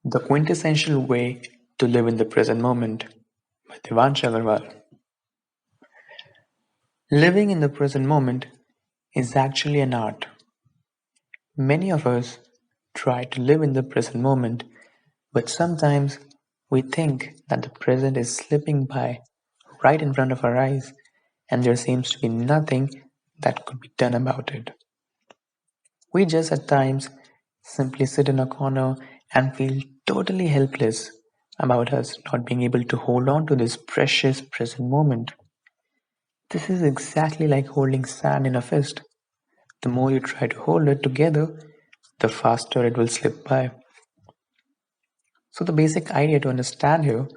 The Quintessential Way to Live in the Present Moment by Devansh Agarwal. Living in the present moment is actually an art. Many of us try to live in the present moment, but sometimes we think that the present is slipping by right in front of our eyes and there seems to be nothing that could be done about it. We just at times simply sit in a corner and feel totally helpless about us not being able to hold on to this precious present moment. This is exactly like holding sand in a fist. The more you try to hold it together, the faster it will slip by. So, the basic idea to understand here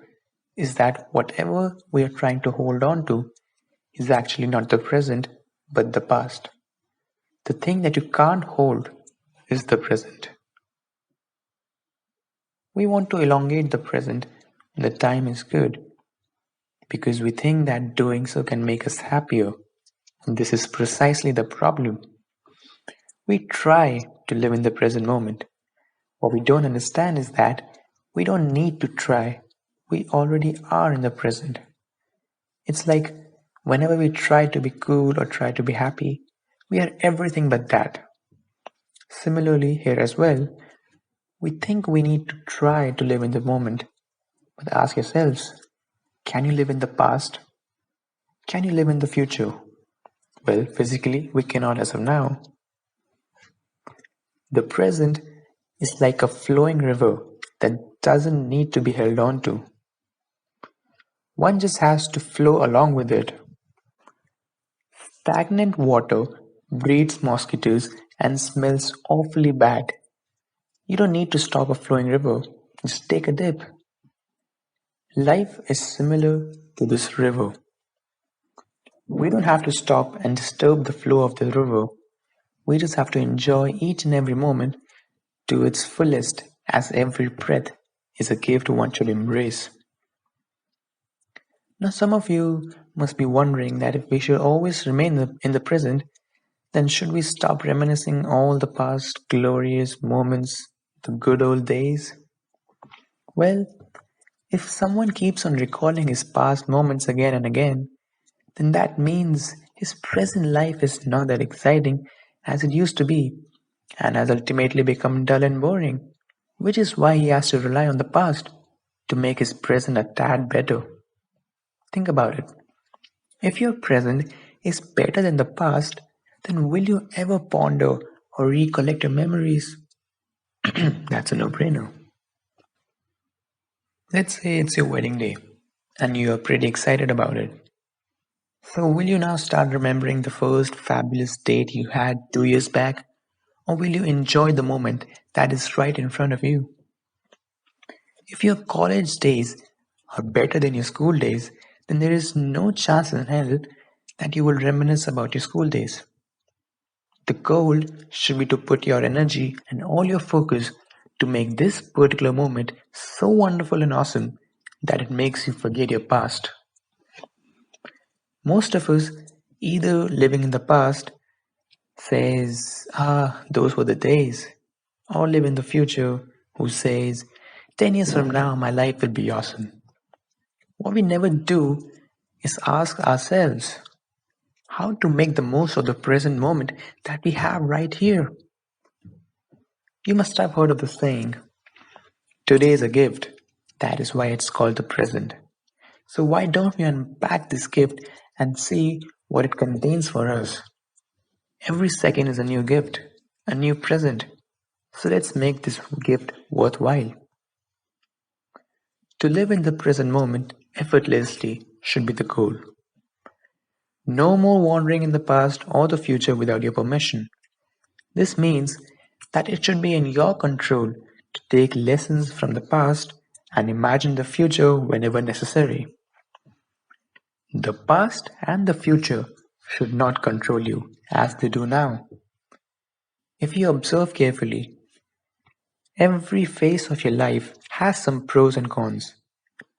is that whatever we are trying to hold on to is actually not the present but the past. The thing that you can't hold is the present. We want to elongate the present when the time is good because we think that doing so can make us happier. And this is precisely the problem. We try to live in the present moment. What we don't understand is that we don't need to try. We already are in the present. It's like whenever we try to be cool or try to be happy, we are everything but that. Similarly, here as well, we think we need to try to live in the moment. But ask yourselves, can you live in the past? Can you live in the future? Well, physically, we cannot as of now. The present is like a flowing river that doesn't need to be held on to. One just has to flow along with it. Stagnant water breeds mosquitoes and smells awfully bad. You don't need to stop a flowing river, just take a dip. Life is similar to this river. We don't have to stop and disturb the flow of the river. We just have to enjoy each and every moment to its fullest, as every breath is a gift one should embrace. Now, some of you must be wondering that if we should always remain in the present, then should we stop reminiscing all the past glorious moments, the good old days? Well, if someone keeps on recalling his past moments again and again, then that means his present life is not that exciting as it used to be and has ultimately become dull and boring, which is why he has to rely on the past to make his present a tad better. Think about it. If your present is better than the past, then will you ever ponder or recollect your memories? That's a no brainer. Let's say it's your wedding day and you are pretty excited about it. So, will you now start remembering the first fabulous date you had 2 years back? Or will you enjoy the moment that is right in front of you? If your college days are better than your school days, then there is no chance in hell that you will reminisce about your school days. The goal should be to put your energy and all your focus to make this particular moment so wonderful and awesome that it makes you forget your past. Most of us either living in the past says, those were the days, or live in the future who says, 10 years from now, my life will be awesome. What we never do is ask ourselves how to make the most of the present moment that we have right here. You must have heard of the saying, today is a gift. That is why it's called the present. So, why don't we unpack this gift and see what it contains for us? Every second is a new gift, a new present. So, let's make this gift worthwhile. To live in the present moment effortlessly should be the goal. No more wandering in the past or the future without your permission. This means that it should be in your control to take lessons from the past and imagine the future whenever necessary. The past and the future should not control you as they do now. If you observe carefully, every phase of your life has some pros and cons.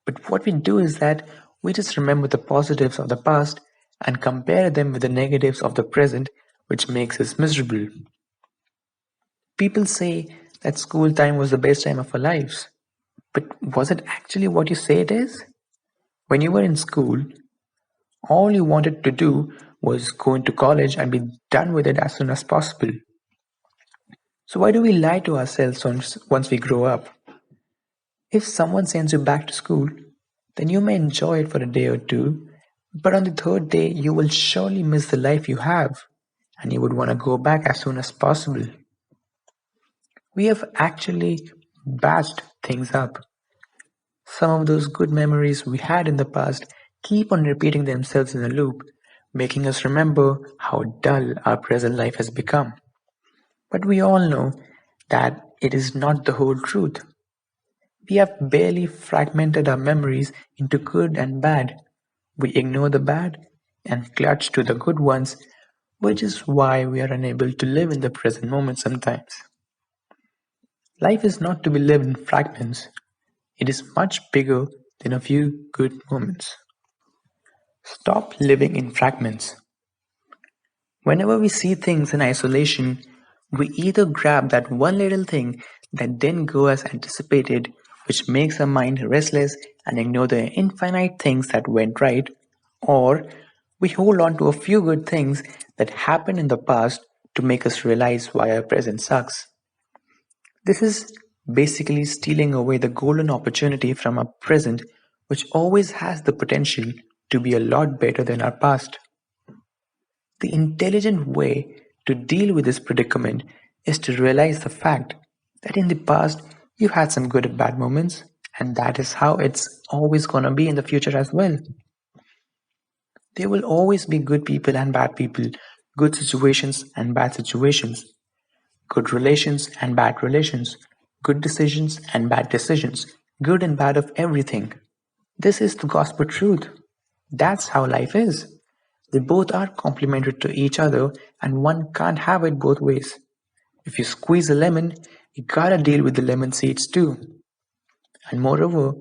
But what we do is that we just remember the positives of the past and compare them with the negatives of the present, which makes us miserable. People say that school time was the best time of our lives. But was it actually what you say it is? When you were in school, all you wanted to do was go into college and be done with it as soon as possible. So why do we lie to ourselves once we grow up? If someone sends you back to school, then you may enjoy it for a day or two, but on the third day, you will surely miss the life you have, and you would want to go back as soon as possible. We have actually batched things up. Some of those good memories we had in the past keep on repeating themselves in a loop, making us remember how dull our present life has become. But we all know that it is not the whole truth. We have barely fragmented our memories into good and bad. We ignore the bad and clutch to the good ones, which is why we are unable to live in the present moment sometimes. Life is not to be lived in fragments, it is much bigger than a few good moments. Stop living in fragments. Whenever we see things in isolation, we either grab that one little thing that didn't go as anticipated, which makes our mind restless and ignore the infinite things that went right, or we hold on to a few good things that happened in the past to make us realize why our present sucks. This is basically stealing away the golden opportunity from our present, which always has the potential to be a lot better than our past. The intelligent way to deal with this predicament is to realize the fact that in the past you had some good and bad moments, and that is how it's always gonna be in the future as well. There will always be good people and bad people, good situations and bad situations, good relations and bad relations, good decisions and bad decisions, good and bad of everything. This is the gospel truth. That's how life is. They both are complementary to each other, and one can't have it both ways. If you squeeze a lemon, you gotta deal with the lemon seeds too. And moreover,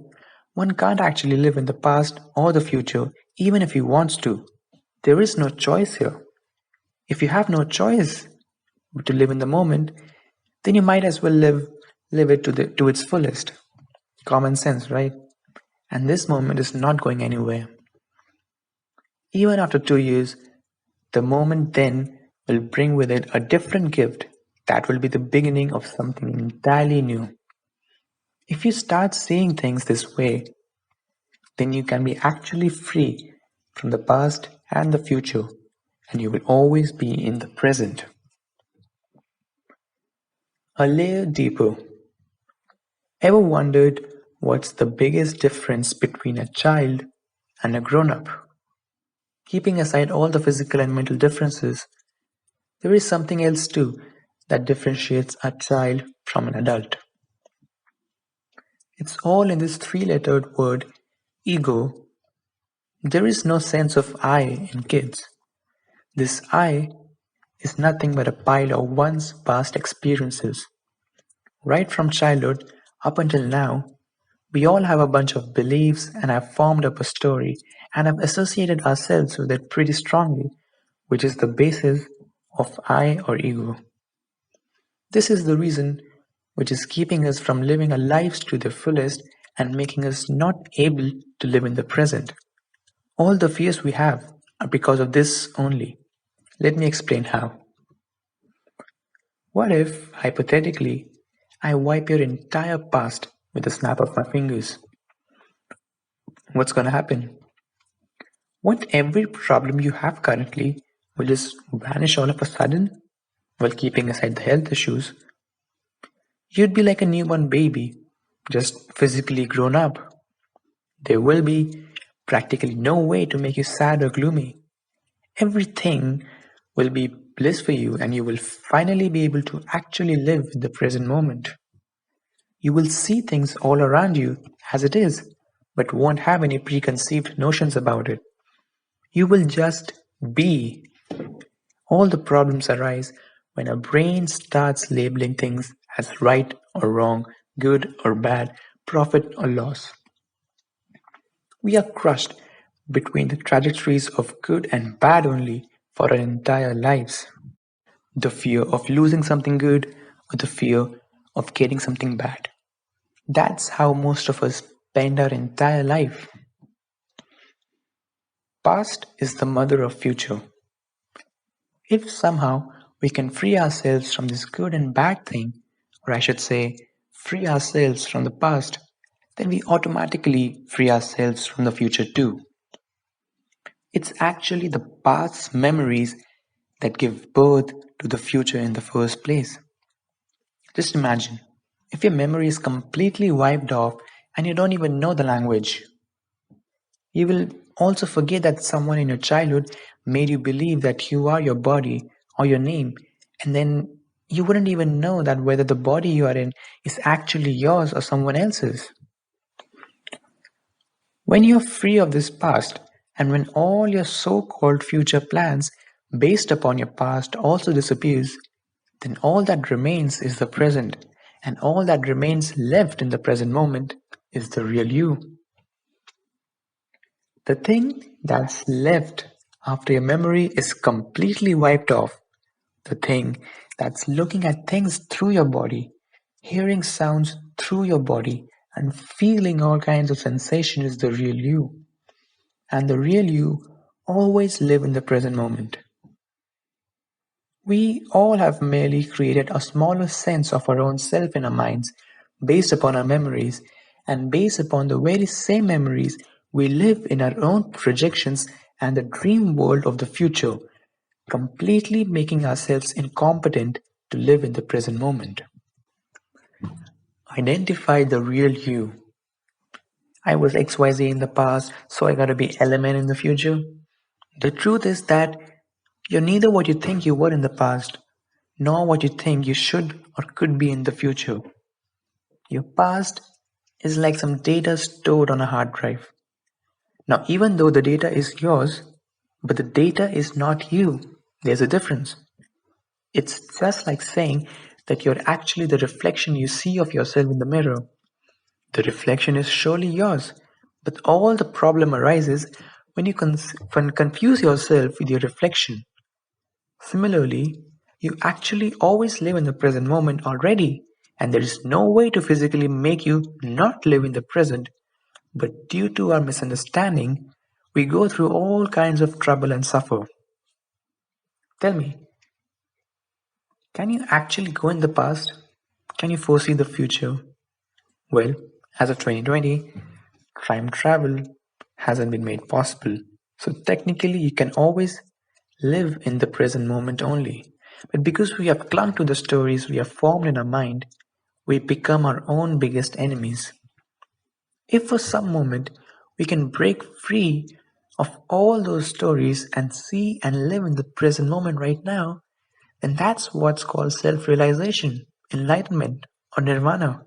one can't actually live in the past or the future even if he wants to. There is no choice here. If you have no choice but to live in the moment, then you might as well live it to its fullest. Common sense, right? And this moment is not going anywhere. Even after 2 years, the moment then will bring with it a different gift that will be the beginning of something entirely new. If you start seeing things this way, then you can be actually free from the past and the future, and you will always be in the present. A layer deeper. Ever wondered what's the biggest difference between a child and a grown up? Keeping aside all the physical and mental differences, there is something else too that differentiates a child from an adult. It's all in this three-lettered word, ego. There is no sense of I in kids. This I is nothing but a pile of one's past experiences. Right from childhood up until now, we all have a bunch of beliefs and have formed up a story and have associated ourselves with it pretty strongly, which is the basis of I or ego. This is the reason which is keeping us from living our lives to the fullest and making us not able to live in the present. All the fears we have are because of this only. Let me explain how. What if, hypothetically, I wipe your entire past with a snap of my fingers? What's gonna happen? What every problem you have currently will just vanish all of a sudden while keeping aside the health issues? You'd be like a newborn baby, just physically grown up. There will be practically no way to make you sad or gloomy. Everything will be bliss for you, and you will finally be able to actually live in the present moment. You will see things all around you as it is, but won't have any preconceived notions about it. You will just be. All the problems arise when our brain starts labeling things as right or wrong, good or bad, profit or loss. We are crushed between the trajectories of good and bad only for our entire lives. The fear of losing something good or the fear of getting something bad. That's how most of us spend our entire life. Past is the mother of future. If somehow we can free ourselves from this good and bad thing, or I should say, free ourselves from the past, then we automatically free ourselves from the future too. It's actually the past's memories that give birth to the future in the first place. Just imagine if your memory is completely wiped off and you don't even know the language. You will also forget that someone in your childhood made you believe that you are your body or your name, and then you wouldn't even know that whether the body you are in is actually yours or someone else's. When you're free of this past, and when all your so-called future plans based upon your past also disappears, then all that remains is the present, and all that remains left in the present moment is the real you. The thing that's left after your memory is completely wiped off. The thing that's looking at things through your body, hearing sounds through your body, and feeling all kinds of sensation is the real you. And the real you always live in the present moment. We all have merely created a smaller sense of our own self in our minds based upon our memories, and based upon the very same memories we live in our own projections and the dream world of the future, completely making ourselves incompetent to live in the present moment. Identify the real you. I was XYZ in the past, so I gotta be element in the future. The truth is that you're neither what you think you were in the past, nor what you think you should or could be in the future. Your past is like some data stored on a hard drive. Now, even though the data is yours, but the data is not you, there's a difference. It's just like saying that you're actually the reflection you see of yourself in the mirror. The reflection is surely yours, but all the problem arises when you confuse yourself with your reflection. Similarly, you actually always live in the present moment already, and there is no way to physically make you not live in the present. But due to our misunderstanding, we go through all kinds of trouble and suffer. Tell me, can you actually go in the past? Can you foresee the future? Well, as of 2020, time travel hasn't been made possible. So technically, you can always live in the present moment only. But because we have clung to the stories we have formed in our mind, we become our own biggest enemies. If for some moment we can break free of all those stories and see and live in the present moment right now, then that's what's called self realization, enlightenment, or nirvana.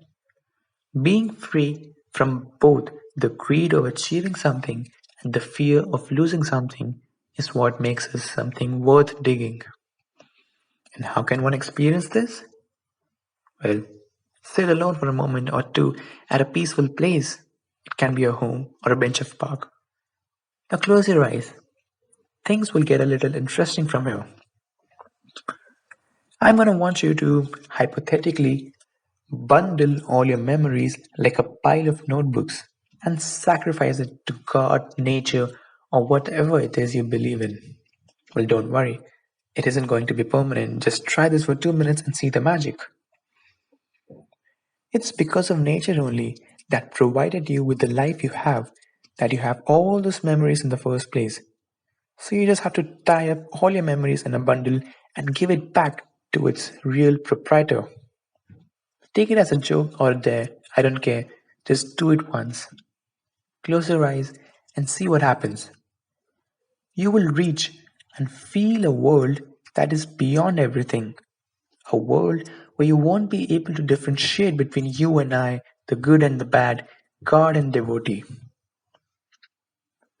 Being free from both the greed of achieving something and the fear of losing something is what makes us something worth digging. And how can one experience this? Well, sit alone for a moment or two at a peaceful place. It can be a home or a bench of park. Now close your eyes. Things will get a little interesting from here. I'm going to want you to hypothetically bundle all your memories like a pile of notebooks and sacrifice it to God, nature, or whatever it is you believe in. Well, don't worry. It isn't going to be permanent. Just try this for 2 minutes and see the magic. It's because of nature only that provided you with the life you have that you have all those memories in the first place. So you just have to tie up all your memories in a bundle and give it back to its real proprietor. Take it as a joke or a dare, I don't care. Just do it once. Close your eyes and see what happens. You will reach and feel a world that is beyond everything. A world where you won't be able to differentiate between you and I, the good and the bad, God and devotee.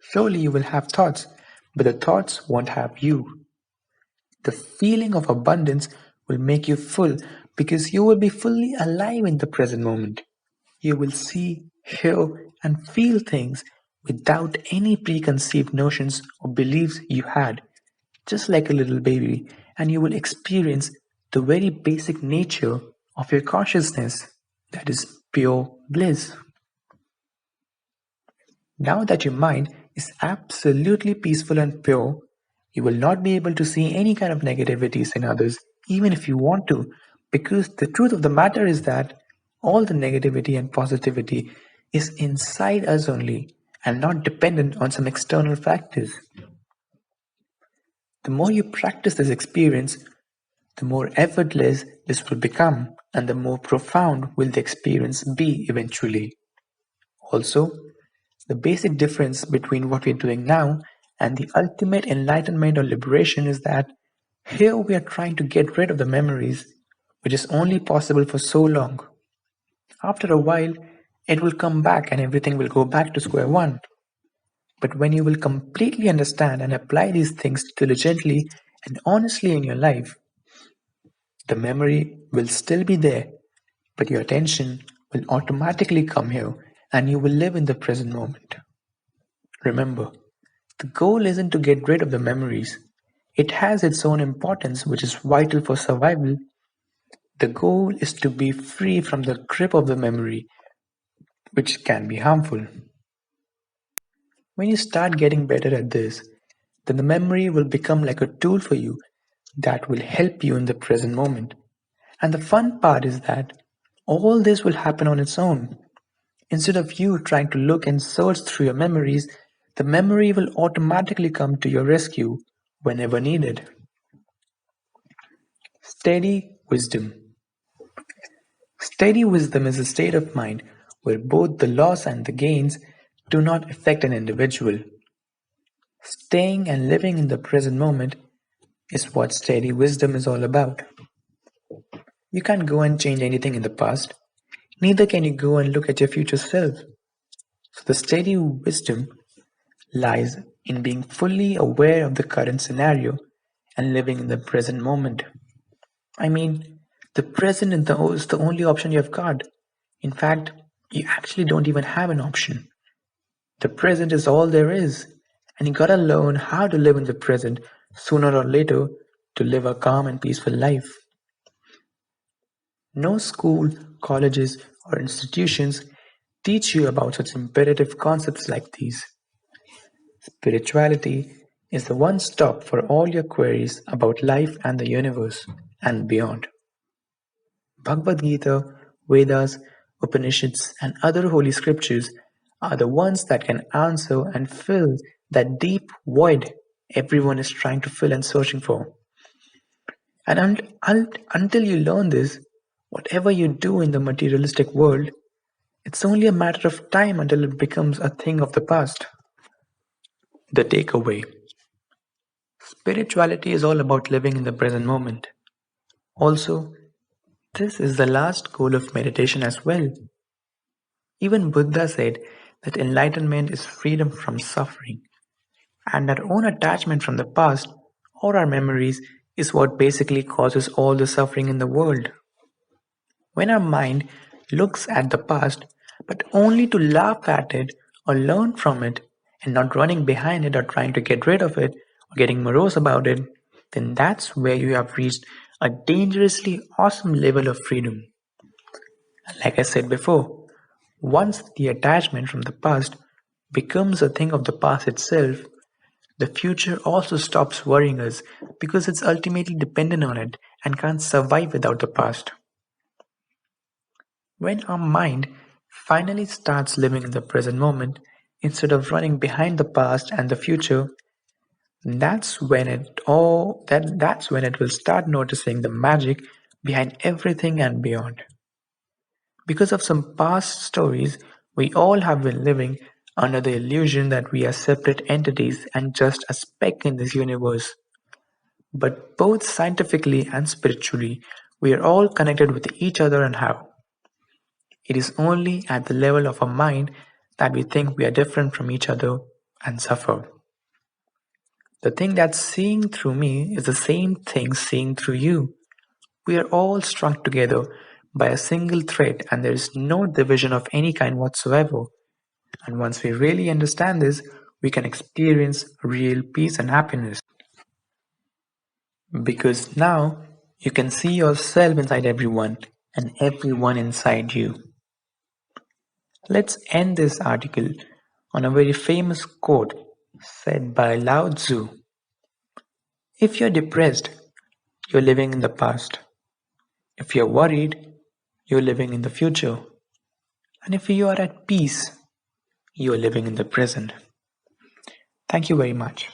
Surely you will have thoughts, but the thoughts won't have you. The feeling of abundance will make you full because you will be fully alive in the present moment. You will see, hear, and feel things without any preconceived notions or beliefs you had, just like a little baby, and you will experience the very basic nature of your consciousness, that is, pure bliss. Now that your mind is absolutely peaceful and pure, you will not be able to see any kind of negativities in others, even if you want to, because the truth of the matter is that all the negativity and positivity is inside us only and not dependent on some external factors. The more you practice this experience, the more effortless this will become, and the more profound will the experience be eventually. Also, the basic difference between what we're doing now and the ultimate enlightenment or liberation is that here we are trying to get rid of the memories, which is only possible for so long. After a while, it will come back and everything will go back to square one. But when you will completely understand and apply these things diligently and honestly in your life, the memory will still be there, but your attention will automatically come here and you will live in the present moment. Remember, the goal isn't to get rid of the memories. It has its own importance, which is vital for survival. The goal is to be free from the grip of the memory, which can be harmful. When you start getting better at this, then the memory will become like a tool for you that will help you in the present moment. And the fun part is that all this will happen on its own. Instead of you trying to look and search through your memories, the memory will automatically come to your rescue whenever needed. Steady wisdom. Steady wisdom is a state of mind where both the loss and the gains do not affect an individual. Staying and living in the present moment is what steady wisdom is all about. You can't go and change anything in the past, neither can you go and look at your future self. So the steady wisdom lies in being fully aware of the current scenario and living in the present moment. I mean, the present is the only option you have got. In fact, you actually don't even have an option. The present is all there is, and you gotta learn how to live in the present sooner or later to live a calm and peaceful life. No school, colleges, or institutions teach you about such imperative concepts like these. Spirituality is the one stop for all your queries about life and the universe and beyond. Bhagavad Gita, Vedas, Upanishads, and other holy scriptures are the ones that can answer and fill that deep void everyone is trying to fill and searching for. And until you learn this, whatever you do in the materialistic world, it's only a matter of time until it becomes a thing of the past. The takeaway. Spirituality is all about living in the present moment. Also, this is the last goal of meditation as well. Even Buddha said that enlightenment is freedom from suffering, and our own attachment from the past or our memories is what basically causes all the suffering in the world. When our mind looks at the past, but only to laugh at it or learn from it, and not running behind it or trying to get rid of it or getting morose about it, then that's where you have reached a dangerously awesome level of freedom. Like I said before, once the attachment from the past becomes a thing of the past itself, the future also stops worrying us because it's ultimately dependent on it and can't survive without the past. When our mind finally starts living in the present moment instead of running behind the past and the future, that's when it will start noticing the magic behind everything and beyond. Because of some past stories, we all have been living under the illusion that we are separate entities and just a speck in this universe. But both scientifically and spiritually, we are all connected with each other and how. It is only at the level of our mind that we think we are different from each other and suffer. The thing that's seeing through me is the same thing seeing through you. We are all strung together by a single thread, and there is no division of any kind whatsoever. And once we really understand this, we can experience real peace and happiness. Because now you can see yourself inside everyone and everyone inside you. Let's end this article on a very famous quote said by Lao Tzu. If you're depressed, you're living in the past. If you're worried, you're living in the future. And if you are at peace, you're living in the present. Thank you very much.